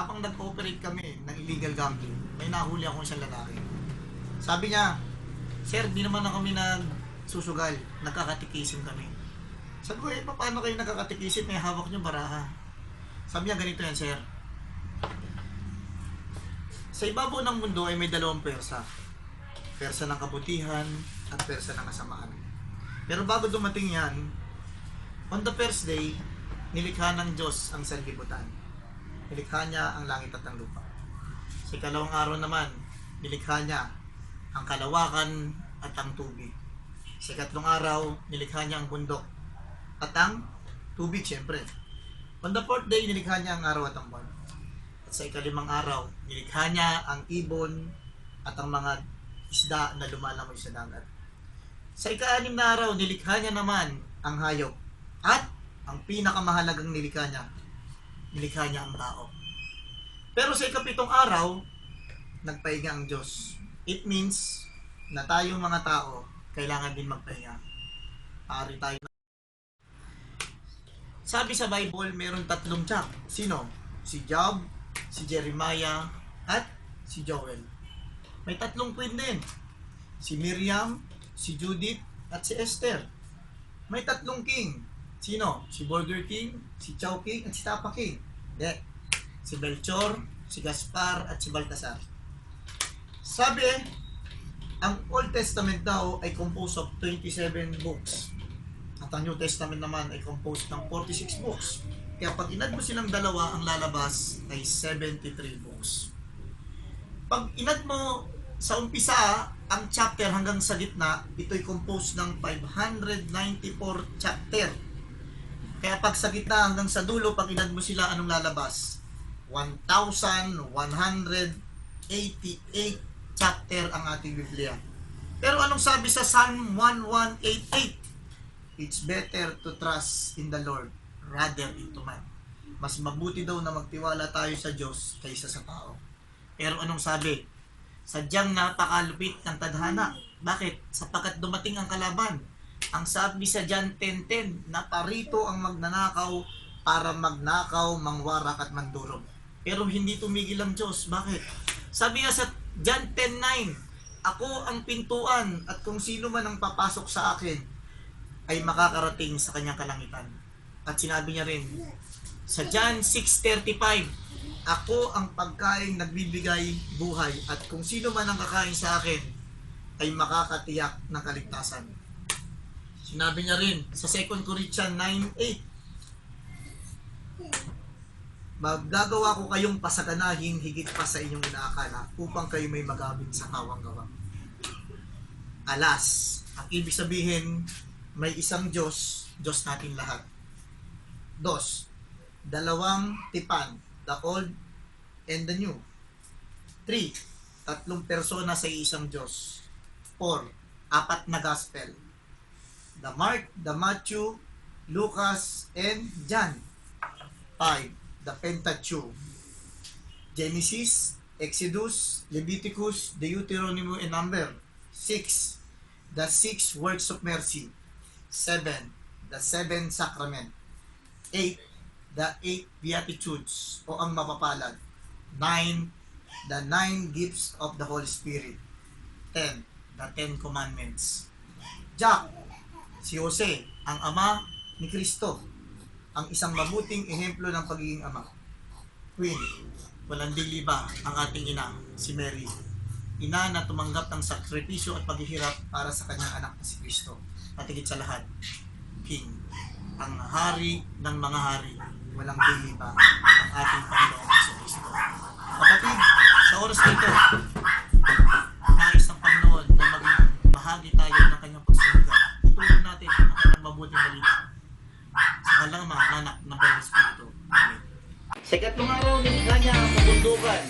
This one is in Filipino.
habang nag-ooperate kami ng illegal gambling, may nahuli akong isang lalaki. Sabi niya, "Sir, di naman na kami nagsusugal, nagkakatikisim kami." Sabi ko, paano kayo nagkakatikisim? May hawak niyo baraha. Sabi niya, ganito yan, sir. Sa ibabaw ng mundo ay may dalawang persa. Persa ng kabutihan at persa ng kasamaan. Pero bago dumating yan, on the first day, nilikha ng Diyos ang sanlibutan. Nilikha niya ang langit at ang lupa. Sa ikalawang araw naman, nilikha niya ang kalawakan at ang tubig. Sa ikatlong araw, nilikha niya ang bundok at ang tubig, siyempre. On the fourth day, nilikha niya ang araw at ang buwan. At sa ikalimang araw, nilikha niya ang ibon at ang mga isda na lumalangoy sa dagat. Sa ika-anim na araw, nilikha niya naman ang hayop. At ang pinakamahalagang nilikha niya ang tao. Pero sa ikapitong araw, nagpahinga ang Diyos. It means na tayong mga tao, kailangan din magpahinga. Ari tayo. Sabi sa Bible, meron tatlong Jack. Sino? Si Job, si Jeremiah, at si Joel. May tatlong queen din. Si Miriam, si Judith, at si Esther. May tatlong king. Sino? Si Burger King, si Chow King, at si Tapa King. Hindi. Si Belchor, si Gaspar, at si Baltasar. Sabi, ang Old Testament daw ay composed of 27 books. At ang New Testament naman ay composed ng 46 books. Kaya pag inad mo silang dalawa, ang lalabas ay 73 books. Pag inad mo sa umpisa, ang chapter hanggang sa gitna, ito'y composed ng 594 chapter. Kaya pag sa gitna hanggang sa dulo, pag inad mo sila, anong lalabas? 1,188 chapter ang ating Biblia. Pero anong sabi sa Psalm 1188? It's better to trust in the Lord rather into man. Mas mabuti daw na magtiwala tayo sa Diyos kaysa sa tao. Pero anong sabi? Sadyang napakalupit ng tadhana. Bakit? Sapagkat dumating ang kalaban. Ang sabi sa John 10:10, naparito ang magnanakaw para magnakaw, mangwarak at mandurog. Pero hindi tumigil ang Diyos. Bakit? Sabi nga sa John 10:9, ako ang pintuan at kung sino man ang papasok sa akin ay makakarating sa kanyang kalangitan. At sinabi niya rin sa John 6:35, ako ang pagkain nagbibigay buhay at kung sino man ang kakain sa akin ay makakatiyak ng kaligtasan. Sinabi niya rin sa 2 Corinthians 9:8, magagawa ko kayong pasaganahin higit pa sa inyong inaakala upang kayo may magamit sa kawang gawa. Alas, ang ibig sabihin, may isang Diyos, Diyos natin lahat. 2, dalawang tipan, the old and the new. 3, tatlong persona sa isang Diyos. 4, apat na gospel. The Mark, the Matthew, Lucas, and John. 5, the Pentateuch. Genesis, Exodus, Leviticus, Deuteronomy, and Number. 6, the 6 works of mercy. 7, the 7 sacrament. 8, the 8 beatitudes o ang mapapalad. 9, the 9 gifts of the Holy Spirit. 10, the 10 commandments. Jack, si Jose, ang ama ni Kristo, ang isang mabuting ehemplo ng pagiging ama. Queen, walang diliba ang ating ina, si Mary. Ina na tumanggap ng sakripisyo at paghihirap para sa kanyang anak na si Kristo. At higit sa lahat, King, ang hari ng mga hari, walang diliba ang ating Panginoon si Kristo. Kapatid, sa oras na ito, nais ng Panginoon na maging bahagi tayo ng kanyang pagsunugan. Itulong natin ang kanyang mabuting balita. Sa halang mga anak ng Holy Espiritu. Amen. Sa ikatlong araw, nilikha niya ang kabundukan